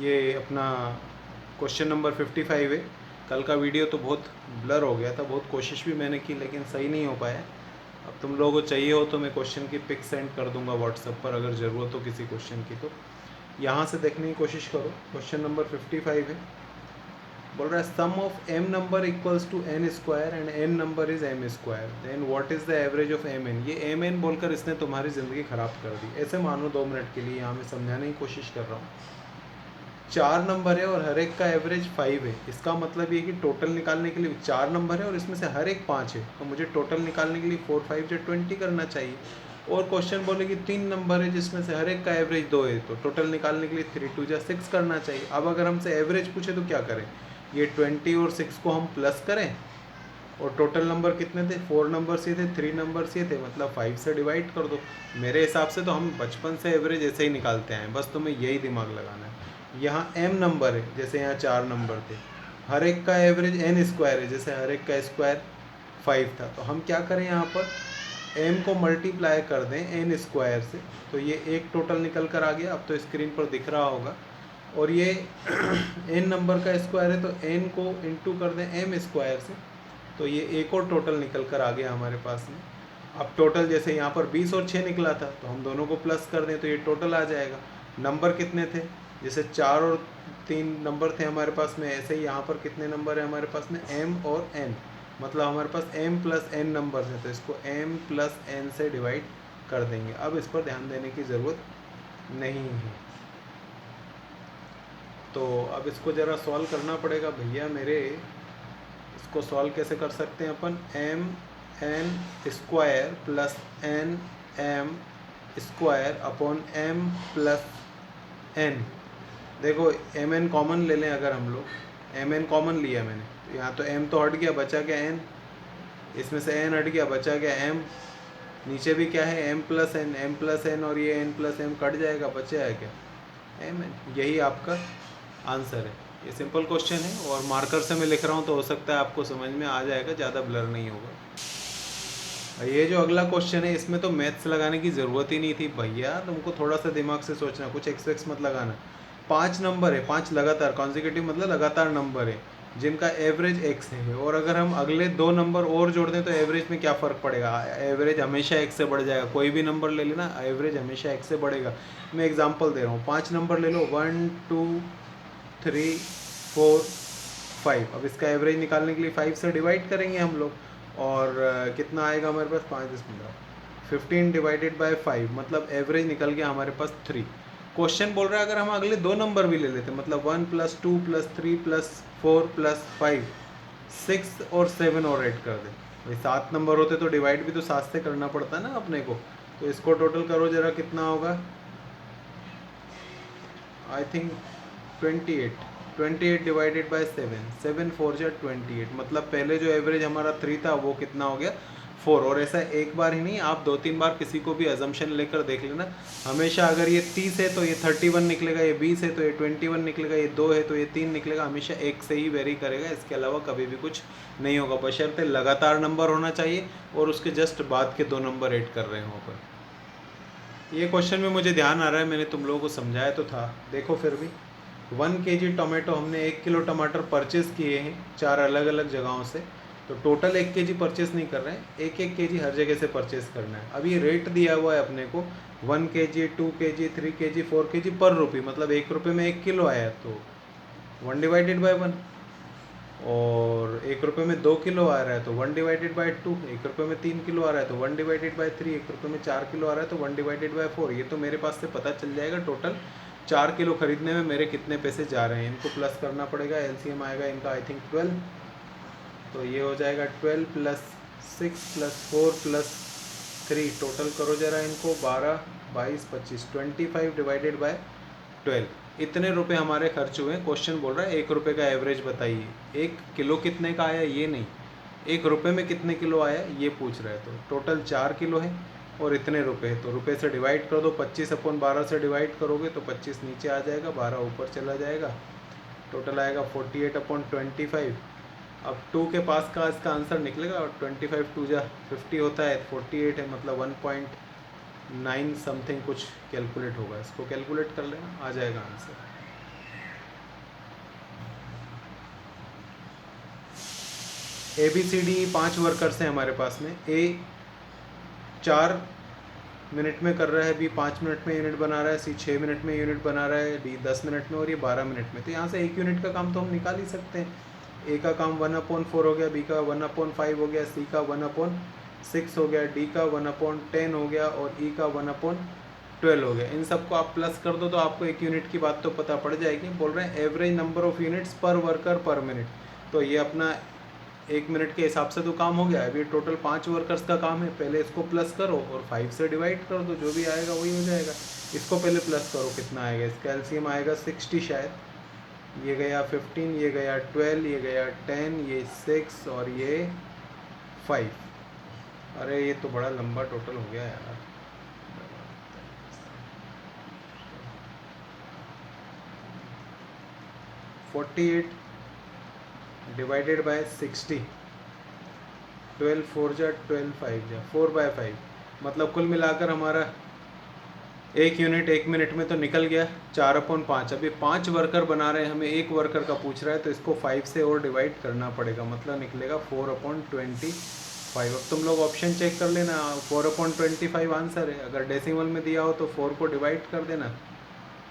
ये अपना question number 55 है। कल का वीडियो तो बहुत ब्लर हो गया था, बहुत कोशिश भी मैंने की लेकिन सही नहीं हो पाया। अब तुम लोगों को चाहिए हो तो मैं क्वेश्चन की पिक सेंड कर दूंगा व्हाट्सएप पर, अगर ज़रूरत हो किसी क्वेश्चन की तो यहाँ से देखने की कोशिश करो। क्वेश्चन नंबर 55 है, बोल रहा है sum of m number equals to n square and n number is m square, then what is the average of mn। ये mn बोलकर इसने तुम्हारी ज़िंदगी ख़राब कर दी। ऐसे मानो 2 मिनट के लिए, यहाँ मैं समझाने की कोशिश कर रहा हूँ। 4 नंबर है और हर एक का एवरेज 5 है। इसका मतलब ये कि टोटल निकालने के लिए 4 नंबर है और इसमें से हर एक 5 है, तो मुझे टोटल निकालने के लिए 4 5 जो 20 करना चाहिए। और क्वेश्चन बोले कि 3 नंबर है जिसमें से हर एक का एवरेज 2 है, तो टोटल निकालने के लिए 3 2 जा 6 करना चाहिए। अब अगर हमसे एवरेज पूछे तो क्या करें, ये 20 और 6 को हम प्लस करें और टोटल नंबर कितने थे, 4 नंबर्स ये थे, 3 नंबर्स ये थे, मतलब 5 से डिवाइड कर दो। मेरे हिसाब से तो हम बचपन से एवरेज ऐसे ही निकालते हैं, बस तुम्हें यही दिमाग लगाना है। यहाँ m नंबर है, जैसे यहाँ 4 नंबर थे, हर एक का एवरेज n स्क्वायर है, जैसे हर एक का स्क्वायर 5 था, तो हम क्या करें यहाँ पर m को मल्टीप्लाई कर दें n स्क्वायर से, तो ये एक टोटल निकल कर आ गया। अब तो स्क्रीन पर दिख रहा होगा। और ये n नंबर का स्क्वायर है तो n को इंटू कर दें m स्क्वायर से, तो ये एक और टोटल निकल कर आ गया हमारे पास में। अब टोटल जैसे यहाँ पर 20 और 6 निकला था, तो हम दोनों को प्लस कर दें तो ये टोटल आ जाएगा। नंबर कितने थे, जैसे 4 और 3 नंबर थे हमारे पास में, ऐसे ही यहाँ पर कितने नंबर है हमारे पास में, m और n, मतलब हमारे पास m प्लस n नंबर है, तो इसको m प्लस n से डिवाइड कर देंगे। अब इस पर ध्यान देने की ज़रूरत नहीं है। तो अब इसको ज़रा सॉल्व करना पड़ेगा भैया मेरे। इसको सॉल्व कैसे कर सकते हैं अपन, m n square plus n m square upon m plus n। देखो एम एन कॉमन ले लें, अगर हम लोग एम एन कॉमन लिया मैंने, तो यहाँ तो m तो हट गया, बचा क्या n, इसमें से n हट गया, बचा क्या m, नीचे भी क्या है m प्लस n और ये n प्लस m कट जाएगा, बचा है क्या एम एन। यही आपका आंसर है। ये सिंपल क्वेश्चन है और मार्कर से मैं लिख रहा हूँ तो हो सकता है आपको समझ में आ जाएगा, ज़्यादा ब्लर नहीं होगा। ये जो अगला क्वेश्चन है इसमें तो मैथ्स लगाने की ज़रूरत ही नहीं थी भैया, तुमको थोड़ा सा दिमाग से सोचना, कुछ एक्स मत लगाना। 5 नंबर है, 5 लगातार कॉन्जिक्यूटिव मतलब लगातार नंबर है जिनका एवरेज x है, और अगर हम अगले 2 नंबर और जोड़ दें तो एवरेज में क्या फ़र्क पड़ेगा, एवरेज हमेशा x से बढ़ जाएगा। कोई भी नंबर ले लेना, एवरेज हमेशा x से बढ़ेगा। मैं एग्जांपल दे रहा हूँ, 5 नंबर ले लो, 1 2 3 4 5। अब इसका एवरेज निकालने के लिए 5 से डिवाइड करेंगे हम लोग, और कितना आएगा हमारे पास, 5 10 15, 15 डिवाइडेड बाय 5, मतलब एवरेज निकल गया हमारे पास 3। क्वेश्चन बोल रहा है अगर हम अगले 2 नंबर भी ले लेते, मतलब 1 प्लस 2 प्लस 3 प्लस 4 प्लस 5, 6 और 7 और ऐड कर दें। भाई 7 नंबर होते तो डिवाइड भी तो 7 से करना पड़ता ना अपने को, तो इसको टोटल करो जरा, कितना होगा, आई थिंक 28 डिवाइडेड बाय 7, 7 4 जा 28, मतलब पहले जो एवरेज हमारा 3 था वो कितना हो गया 4। और ऐसा एक बार ही नहीं, आप 2-3 बार किसी को भी अजम्पशन लेकर देख लेना, हमेशा अगर ये 30 है तो ये 31 निकलेगा, ये 20 है तो ये 21 निकलेगा, ये 2 है तो ये 3 निकलेगा, हमेशा एक से ही वेरी करेगा, इसके अलावा कभी भी कुछ नहीं होगा, बशर्ते लगातार नंबर होना चाहिए और उसके जस्ट बाद के 2 नंबर ऐड कर रहे हों पर। ये क्वेश्चन में मुझे ध्यान आ रहा है, मैंने तुम लोगों को समझाया तो था, देखो फिर भी 1 kg टोमेटो, हमने 1 किलो टमाटर परचेज़ किए हैं 4 अलग अलग जगहों से, तो टोटल 1 kg परचेज़ नहीं कर रहे हैं, 1 kg हर जगह से परचेज़ करना है। अब ये रेट दिया हुआ है अपने को 1 kg 2 kg 3 kg 4 kg पर रुपये, मतलब 1 रुपये में 1 किलो आया, तो 1 डिवाइडेड बाय 1। और 1 रुपये में 2 किलो आ रहा है तो 1 डिवाइडेड बाय 2, 1 रुपये में 3 किलो आ रहा है तो 1 डिवाइडेड बाय 3, 1 रुपये में 4 किलो आ रहा है तो 1 डिवाइडेड बाय 4। ये तो मेरे पास से पता चल जाएगा टोटल 4 किलो खरीदने में मेरे कितने पैसे जा रहे हैं। इनको प्लस करना पड़ेगा, एलसीएम आएगा इनका आई थिंक 12, तो ये हो जाएगा 12 प्लस 6 प्लस 4 प्लस 3, टोटल करो जरा इनको, 12 22 25, 25 डिवाइडेड बाय 12, इतने रुपए हमारे खर्च हुए। क्वेश्चन बोल रहा है 1 रुपये का एवरेज बताइए, 1 किलो कितने का आया ये नहीं, 1 रुपये में कितने किलो आया ये पूछ रहा है। तो टोटल 4 किलो है और इतने रुपए है, तो रुपये से डिवाइड कर दो, 25/12 से डिवाइड करोगे तो 25 नीचे आ जाएगा, 12 ऊपर चला जाएगा, टोटल आएगा 48/25। अब 2 के पास का इसका आंसर निकलेगा, और 25 2 जा 50 होता है, 48 है, मतलब 1.9 समथिंग कुछ कैलकुलेट होगा, इसको कैलकुलेट कर लेना, आ जाएगा आंसर। ABCD 5 वर्कर्स हैं हमारे पास में। A 4 मिनट में कर रहा है, B 5 मिनट में यूनिट बना रहा है, C 6 मिनट में यूनिट बना रहा है, D 10 मिनट में और ये 12 मिनट में। तो यहाँ से 1 यूनिट का काम तो हम निकाल ही सकते हैं। A का काम 1/4 हो गया, B का 1/5 हो गया, C का 1/6 हो गया, D का 1/10 हो गया और E का 1/12 हो गया। इन सबको आप प्लस कर दो तो आपको 1 यूनिट की बात तो पता पड़ जाएगी। बोल रहे हैं एवरेज नंबर ऑफ यूनिट्स पर वर्कर पर मिनट। तो ये अपना 1 मिनट के हिसाब से तो काम हो गया। अभी टोटल 5 वर्कर्स का काम है, पहले इसको प्लस करो और 5 से डिवाइड कर दो, जो भी आएगा वही हो जाएगा। इसको पहले प्लस करो, कितना आएगा, इसका एलसीएम आएगा 60 शायद। ये गया 15, ये गया 12, ये गया 10, ये 6 और ये 5। अरे ये तो बड़ा लंबा टोटल हो गया यार। 48 डिवाइडेड बाय 60, 12 4 जा 12 5 जा 4/5, मतलब कुल मिलाकर हमारा 1 यूनिट 1 मिनट में तो निकल गया 4/5। अभी 5 वर्कर बना रहे हैं, हमें 1 वर्कर का पूछ रहा है तो इसको 5 से और डिवाइड करना पड़ेगा, मतलब निकलेगा 4/25। अब तुम लोग ऑप्शन चेक कर लेना, 4/25 आंसर है। अगर डेसिमल में दिया हो तो 4 को डिवाइड कर देना,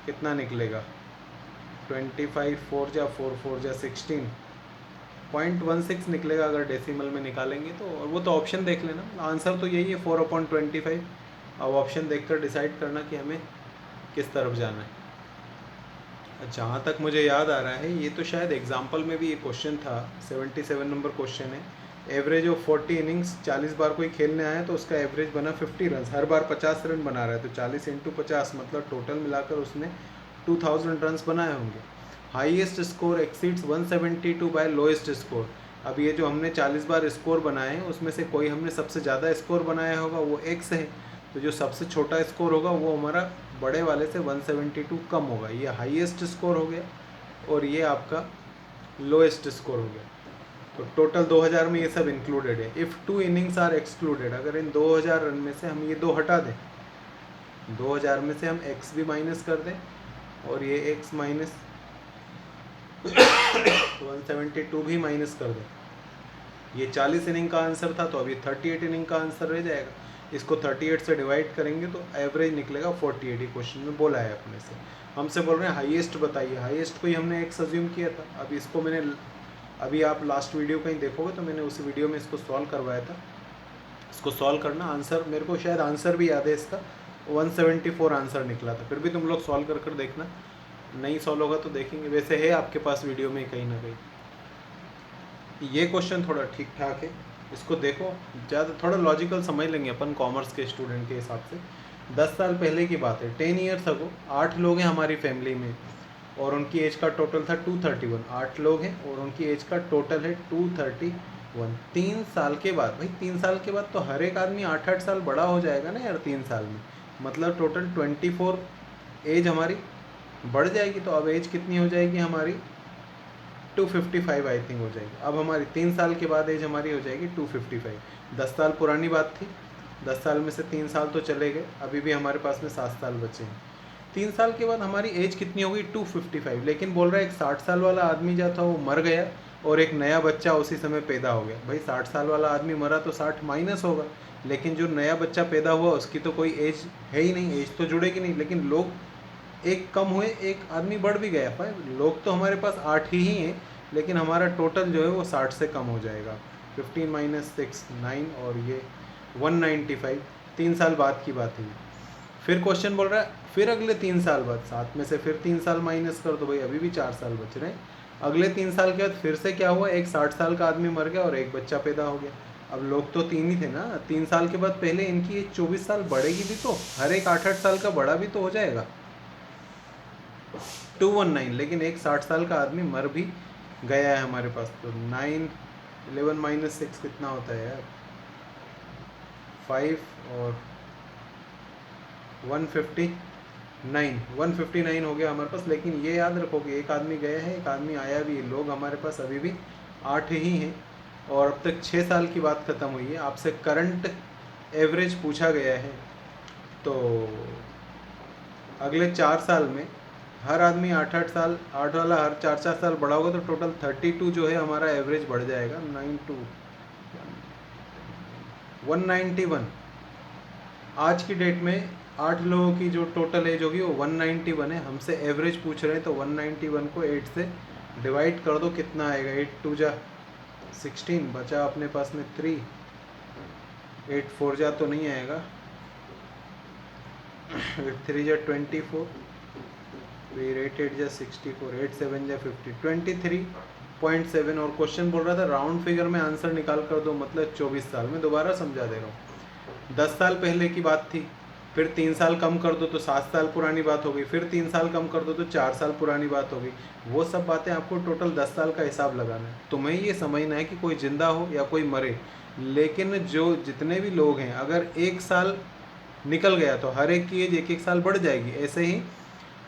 कितना निकलेगा 25, 4 जा 4 4 जा 16.16 निकलेगा अगर डेसिमल में निकालेंगे तो। और वो तो ऑप्शन देख लेना, आंसर तो यही है 4/25। अब ऑप्शन देखकर डिसाइड करना कि हमें किस तरफ जाना है। जहाँ तक मुझे याद आ रहा है, ये तो शायद एग्जाम्पल में भी ये क्वेश्चन था, 77 नंबर क्वेश्चन है। एवरेज ऑफ 40 इनिंग्स, 40 बार कोई खेलने आया तो उसका एवरेज बना 50 रन, हर बार 50 रन बना रहा है, तो 40 × 50 मतलब टोटल मिलाकर उसने 2000 रन्स बनाए होंगे। Highest score exceeds 172 by lowest score. अब ये जो हमने 40 बार स्कोर बनाए हैं उसमें से कोई हमने सबसे ज़्यादा स्कोर बनाया होगा, वो x है, तो जो सबसे छोटा स्कोर होगा वो हमारा बड़े वाले से 172 कम होगा। ये हाईएस्ट स्कोर हो गया और ये आपका लोएस्ट स्कोर हो गया। तो टोटल 2000 में ये सब इंक्लूडेड है। इफ़ 2 इनिंग्स आर एक्सक्लूडेड, अगर इन 2000 रन में से हम ये 2 हटा दें, 2000 में से हम x भी माइनस कर दें और ये x माइनस 172 भी माइनस कर दें, ये 40 इनिंग का आंसर था तो अभी 38 इनिंग का आंसर रह जाएगा। इसको 38 से डिवाइड करेंगे तो एवरेज निकलेगा 48। ये क्वेश्चन में बोला है अपने से, हमसे बोल रहे हैं हाईएस्ट बताइए। हाईएस्ट को ही हमने x अज्यूम किया था। अभी इसको मैंने, अभी आप लास्ट वीडियो कहीं देखोगे तो मैंने उस वीडियो में इसको सॉल्व करवाया था। इसको सॉल्व करना, आंसर मेरे को शायद आंसर भी याद है इसका, 174 आंसर निकला था। फिर भी तुम लोग सॉल्व कर देखना, नहीं सॉल्व होगा तो देखेंगे, वैसे है आपके पास वीडियो में कहीं ना कहीं। ये क्वेश्चन थोड़ा ठीक ठाक है, इसको देखो, ज़्यादा थोड़ा लॉजिकल समझ लेंगे अपन कॉमर्स के स्टूडेंट के हिसाब से। 10 साल पहले की बात है, 10 ईयर्स अगो 8 लोग हैं हमारी फैमिली में और उनकी एज का टोटल था 231। 8 लोग हैं और उनकी एज का टोटल है 231। 3 साल के बाद, भाई 3 साल के बाद तो हर एक आदमी 8-8 साल बड़ा हो जाएगा ना यार 3 साल में, मतलब टोटल 24 एज हमारी बढ़ जाएगी। तो अब एज कितनी हो जाएगी हमारी, 255 आई थिंक हो जाएगी। अब हमारी 3 साल के बाद एज हमारी हो जाएगी 255। 10 साल पुरानी बात थी, 10 साल में से 3 साल तो चले गए, अभी भी हमारे पास में 7 साल बचे हैं। 3 साल के बाद हमारी एज कितनी होगी, 255। लेकिन बोल रहा है एक 60 साल वाला आदमी जो था वो मर गया और एक नया बच्चा उसी समय पैदा हो गया। भाई 60 साल वाला आदमी मरा तो 60 माइनस होगा, लेकिन जो नया बच्चा पैदा हुआ उसकी तो कोई एज है ही नहीं, एज तो जुड़ेगी नहीं। लेकिन लोग एक कम हुए, एक आदमी बढ़ भी गया। भाई लोग तो हमारे पास 8 ही हैं, लेकिन हमारा टोटल जो है वो 60 से कम हो जाएगा। 15 - 6 9 और ये 195। 3 साल बाद की बात है। फिर क्वेश्चन बोल रहा है फिर अगले 3 साल बाद, 7 में से फिर 3 साल माइनस कर दो, भाई अभी भी 4 साल बच रहे हैं। अगले 3 साल के बाद फिर से क्या हुआ, एक 60 साल का आदमी मर गया और एक बच्चा पैदा हो गया। अब लोग तो 3 ही थे ना, 3 साल के बाद पहले इनकी एज 24 साल बढ़ेगी भी, तो हर एक 8-8 साल का बड़ा भी तो हो जाएगा, 219। लेकिन एक 60 साल का आदमी मर भी गया है हमारे पास, तो 9 11 - 6 कितना होता है यार, 5 और 159 हो गया हमारे पास। लेकिन ये याद रखो कि एक आदमी गया है, एक आदमी आया भी है। लोग हमारे पास अभी भी 8 ही हैं और अब तक 6 साल की बात ख़त्म हुई है। आपसे करंट एवरेज पूछा गया है, तो अगले 4 साल में हर आदमी 8-8 साल, 8 वाला हर 4-4 साल बड़ा होगा तो टोटल 32 जो है हमारा एवरेज बढ़ जाएगा। 92 191। आज की डेट में 8 लोगों की जो टोटल एज होगी वो 191 है। हमसे एवरेज पूछ रहे हैं, तो 191 को 8 से डिवाइड कर दो, कितना आएगा? 8 2 जा 16, बचा अपने पास में 3, 8 4 जा तो नहीं आएगा, 8 3 जा 24, फिर 8 8 जा 64, 8 7 जा 50, 23.7। और क्वेश्चन बोल रहा था राउंड फिगर में आंसर निकाल कर दो, मतलब 24 साल में। दोबारा समझा दे रहा हूँ। 10 साल पहले की बात थी, फिर 3 साल कम कर दो तो 7 साल पुरानी बात हो गई, फिर 3 साल कम कर दो तो 4 साल पुरानी बात हो गई। वो सब बातें आपको टोटल 10 साल का हिसाब लगाना है। तुम्हें ये समझना है कि कोई जिंदा हो या कोई मरे, लेकिन जो जितने भी लोग हैं, अगर 1 साल निकल गया तो हर एक की एज 1 1 साल बढ़ जाएगी। ऐसे ही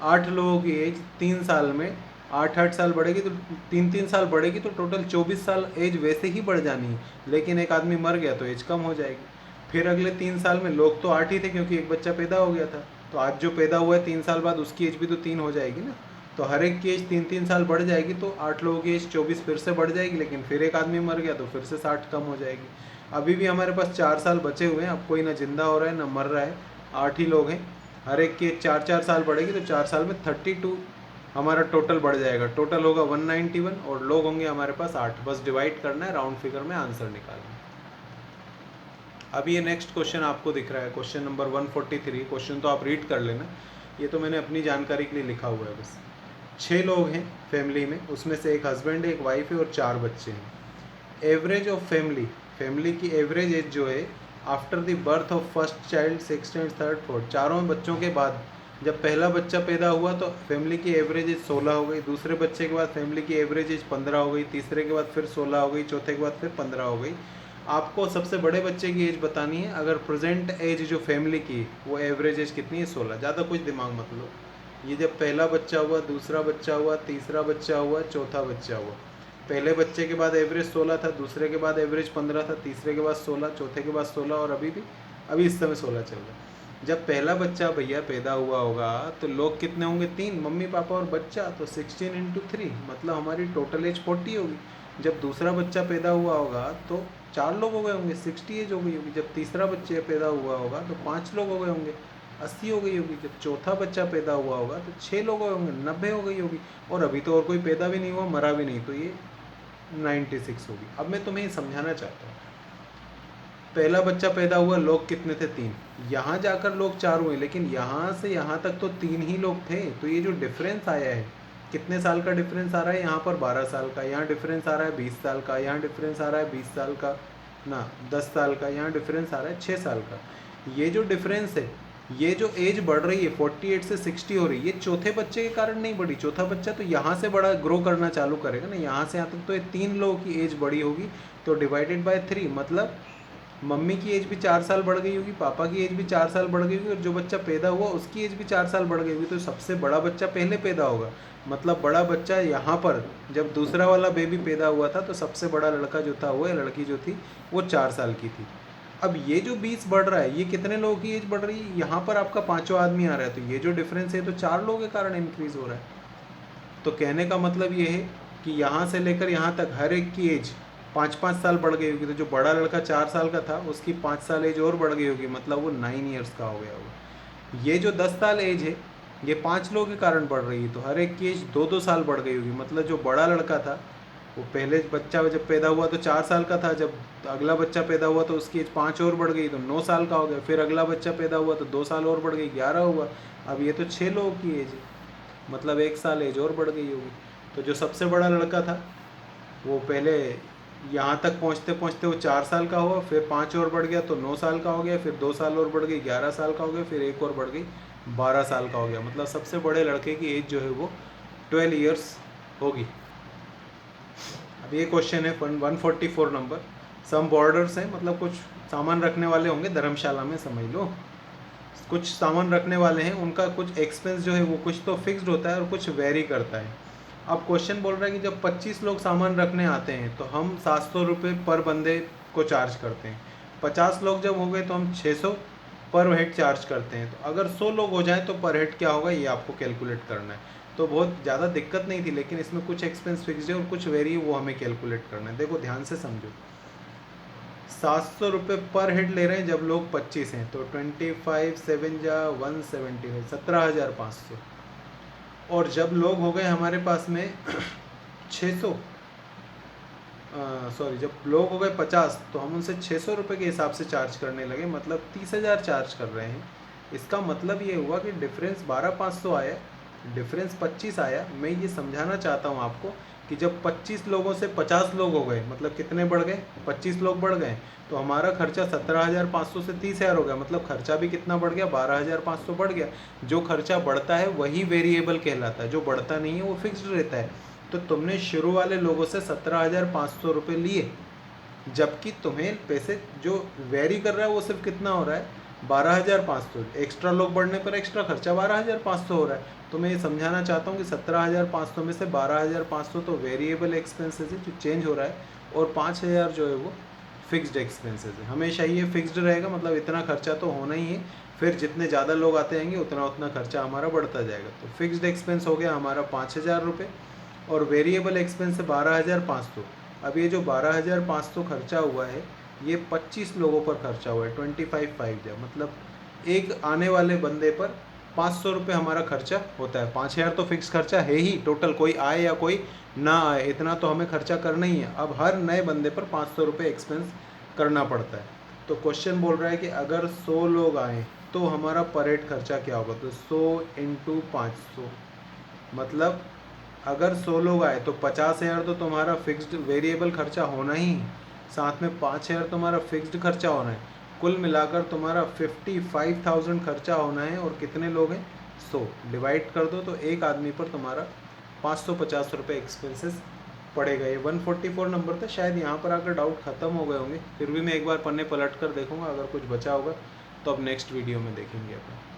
8 लोगों की एज 3 साल में 8 8 साल बढ़ेगी, तो 3 3 साल बढ़ेगी, तो टोटल 24 साल एज वैसे ही बढ़ जानी है। लेकिन एक आदमी मर गया तो एज कम हो जाएगी। फिर अगले 3 साल में लोग तो 8 ही थे, क्योंकि एक बच्चा पैदा हो गया था, तो आज जो पैदा हुआ है 3 साल बाद उसकी एज भी तो 3 हो जाएगी ना। तो हर एक की एज 3 3 साल बढ़ जाएगी, तो 8 लोगों की एज 24 फिर से बढ़ जाएगी। लेकिन फिर एक आदमी मर गया तो फिर से 60 कम हो जाएगी। अभी भी हमारे पास 4 साल बचे हुए हैं। अब कोई ना जिंदा हो रहा है ना मर रहा है, 8 ही लोग हैं। हर एक की 4 4 साल बढ़ेगी, तो 4 साल में 32 हमारा टोटल बढ़ जाएगा। टोटल होगा 191 और लोग होंगे हमारे पास 8। बस डिवाइड करना है, राउंड फिगर में आंसर निकालना है। अब ये नेक्स्ट क्वेश्चन आपको दिख रहा है, क्वेश्चन नंबर 143। क्वेश्चन तो आप रीड कर लेना, ये तो मैंने अपनी जानकारी के लिए लिखा हुआ है बस। 6 लोग हैं फैमिली में, उसमें से एक हस्बैंड है, एक वाइफ है और 4 बच्चे हैं। एवरेज ऑफ फैमिली की एवरेज एज जो है after the birth of first child, second, third, fourth, चारों बच्चों के बाद, जब पहला बच्चा पैदा हुआ तो फैमिली की एवरेज एज 16 हो गई। दूसरे बच्चे के बाद फैमिली की एवरेज एज 15 हो गई। तीसरे के बाद फिर 16 हो गई। चौथे के बाद फिर 15 हो गई। आपको सबसे बड़े बच्चे की एज बतानी है। अगर प्रेजेंट एज जो फैमिली की, वो एवरेज एज कितनी है? 16। ज़्यादा कुछ दिमाग मत लो। ये जब पहला बच्चा हुआ, दूसरा बच्चा हुआ, तीसरा बच्चा हुआ, चौथा बच्चा हुआ, पहले बच्चे के बाद एवरेज 16 था, दूसरे के बाद एवरेज 15 था, तीसरे के बाद 16, चौथे के बाद 16 और अभी इस समय 16 चल रहा है। जब पहला बच्चा भैया पैदा हुआ होगा तो लोग कितने होंगे? 3, मम्मी पापा और बच्चा, तो 16 इंटू 3, मतलब हमारी टोटल एज 40 होगी। जब दूसरा बच्चा पैदा हुआ होगा तो 4 लोग हो गए होंगे, 60 एज हो गई होगी। जब तीसरा बच्चा पैदा हुआ होगा तो 5 लोग हो गए होंगे, 80 हो गई होगी। जब चौथा बच्चा पैदा हुआ होगा तो 6 लोग हो गए होंगे, 90 हो गई होगी। और अभी तो और कोई पैदा भी नहीं हुआ, मरा भी नहीं, तो ये 96 होगी। अब मैं तुम्हें समझाना चाहता हूँ, पहला बच्चा पैदा हुआ, लोग कितने थे? 3। यहाँ जाकर लोग 4 हुए, लेकिन यहाँ से यहाँ तक तो 3 ही लोग थे। तो ये जो डिफरेंस आया है, कितने साल का डिफरेंस आ रहा है? यहाँ पर 12 साल का, यहाँ डिफरेंस आ रहा है 20 साल का, यहाँ डिफरेंस आ रहा है 20 साल का ना, 10 साल का, यहाँ डिफरेंस आ रहा है 6 साल का। ये जो डिफरेंस है, ये जो एज बढ़ रही है 48 से 60 हो रही है, ये चौथे बच्चे के कारण नहीं बढ़ी। चौथा बच्चा तो यहाँ से बड़ा ग्रो करना चालू करेगा ना, यहाँ से यहाँ तक तो ये 3 लोगों की एज बड़ी होगी। तो डिवाइडेड बाय 3, मतलब मम्मी की एज भी 4 साल बढ़ गई होगी, पापा की एज भी 4 साल बढ़ गई होगी, और जो बच्चा पैदा हुआ उसकी एज भी 4 साल बढ़ गई होगी। तो सबसे बड़ा बच्चा पहले पैदा होगा, मतलब बड़ा बच्चा यहाँ पर जब दूसरा वाला बेबी पैदा हुआ था तो सबसे बड़ा लड़का जो था वो, या लड़की जो थी वो 4 साल की थी। अब ये जो 20 बढ़ रहा है, ये कितने लोगों की एज बढ़ रही है? यहाँ पर आपका 5वां आदमी आ रहा है, तो ये जो डिफरेंस है तो 4 लोगों के कारण इंक्रीज हो रहा है। तो कहने का मतलब ये है कि यहाँ से लेकर यहाँ तक हर एक की एज 5-5 साल बढ़ गई होगी। तो जो बड़ा लड़का 4 साल का था उसकी 5 साल एज और बढ़ गई होगी, मतलब वो 9 ईयर्स का हो गया होगा। ये जो 10 साल एज है, ये 5 लोगों के कारण बढ़ रही है, तो हर एक की एज 2-2 साल बढ़ गई होगी। मतलब जो बड़ा लड़का था वो पहले बच्चा जब पैदा हुआ तो 4 साल का था, जब अगला बच्चा पैदा हुआ तो उसकी एज 5 और बढ़ गई तो 9 साल का हो गया। फिर अगला बच्चा पैदा हुआ तो 2 साल और बढ़ गई, 11 हुआ। अब ये तो 6 लोगों की एज है, मतलब 1 साल एज और बढ़ गई होगी। तो जो सबसे बड़ा लड़का था वो पहले यहाँ तक पहुँचते पहुँचते वो 4 साल का हुआ, फिर 5 और बढ़ गया तो 9 साल का हो गया, फिर 2 साल और बढ़ गई 11 साल का हो गया, फिर 1 और बढ़ गई 12 साल का हो गया। मतलब सबसे बड़े लड़के की एज जो है वो 12 ईयर्स होगी। अब ये क्वेश्चन है 144 नंबर। सम बॉर्डर्स हैं, मतलब कुछ सामान रखने वाले होंगे धर्मशाला में, समझ लो कुछ सामान रखने वाले हैं, उनका कुछ एक्सपेंस जो है वो कुछ तो फिक्स्ड होता है और कुछ वेरी करता है। अब क्वेश्चन बोल रहा है कि जब 25 लोग सामान रखने आते हैं तो हम 700 रुपये पर बंदे को चार्ज करते हैं। 50 लोग जब हो गए तो हम 600 पर हेड चार्ज करते हैं। तो अगर 100 लोग हो जाएं तो पर हेड क्या होगा, ये आपको कैलकुलेट करना है। तो बहुत ज़्यादा दिक्कत नहीं थी, लेकिन इसमें कुछ एक्सपेंस फिक्स्ड है और कुछ वेरी है, वो हमें कैलकुलेट करना है। देखो ध्यान से समझो। 700 रुपये पर हेड ले रहे हैं जब लोग 25 हैं, तो 25 7 जा 175, 17,500। और जब लोग हो गए हमारे पास में 600, सॉरी, जब लोग हो गए 50, तो हम उनसे 600 रुपये के हिसाब से चार्ज करने लगे, मतलब 30,000 चार्ज कर रहे हैं। इसका मतलब ये हुआ कि डिफरेंस 12,500 आया, डिफरेंस 25 आया। मैं ये समझाना चाहता हूँ आपको कि जब 25 लोगों से 50 लोग हो गए, मतलब कितने बढ़ गए, 25 लोग बढ़ गए, तो हमारा खर्चा 17,500 से 30,000 हो गया, मतलब खर्चा भी कितना बढ़ गया, 12,500 बढ़ गया। जो खर्चा बढ़ता है वही वेरिएबल कहलाता है, जो बढ़ता नहीं है वो फिक्स्ड रहता है। तो तुमने शुरू वाले लोगों से 17,500 रुपये लिए, जबकि तुम्हें पैसे जो वेरी कर रहा है वो सिर्फ कितना हो रहा है, 12,500। एक्स्ट्रा लोग बढ़ने पर एक्स्ट्रा खर्चा 12,500 हो रहा है। तो मैं ये समझाना चाहता हूँ कि 17,500 में से 12,500 तो वेरिएबल एक्सपेंसेस है जो चेंज हो रहा है, और 5,000 जो है वो फिक्स्ड एक्सपेंसेस है। हमेशा ये फिक्स्ड रहेगा, मतलब इतना खर्चा तो होना ही है। फिर जितने ज़्यादा लोग आते जाएंगे उतना उतना खर्चा हमारा बढ़ता जाएगा। तो फिक्स्ड एक्सपेंस हो गया हमारा 5,000 रुपये, और वेरिएबल एक्सपेंस है 12,500। अब ये जो 12,500 खर्चा हुआ है ये 25 लोगों पर खर्चा हुआ है, 25 मतलब एक आने वाले बंदे पर 500 रुपये हमारा खर्चा होता है। 5,000 तो फिक्स खर्चा है ही टोटल, कोई आए या कोई ना आए इतना तो हमें खर्चा करना ही है। अब हर नए बंदे पर 500 रुपये एक्सपेंस करना पड़ता है। तो क्वेश्चन बोल रहा है कि अगर 100 लोग आए तो हमारा पर हेड खर्चा क्या होगा, तो 100 × 500, मतलब अगर 100 लोग आए तो 50,000 तो तुम्हारा फिक्स्ड वेरिएबल खर्चा होना ही है, साथ में 5,000 तुम्हारा फिक्स्ड खर्चा होना है। कुल मिलाकर तुम्हारा 55,000 खर्चा होना है। और कितने लोग हैं, 100, डिवाइड कर दो तो एक आदमी पर तुम्हारा 550 रुपये एक्सपेंसेस पड़ेगा। ये 144 नंबर था, शायद यहाँ पर आकर डाउट ख़त्म हो गए होंगे। फिर भी मैं एक बार पन्ने पलट कर देखूँगा, अगर कुछ बचा होगा तो अब नेक्स्ट वीडियो में देखेंगे अपन।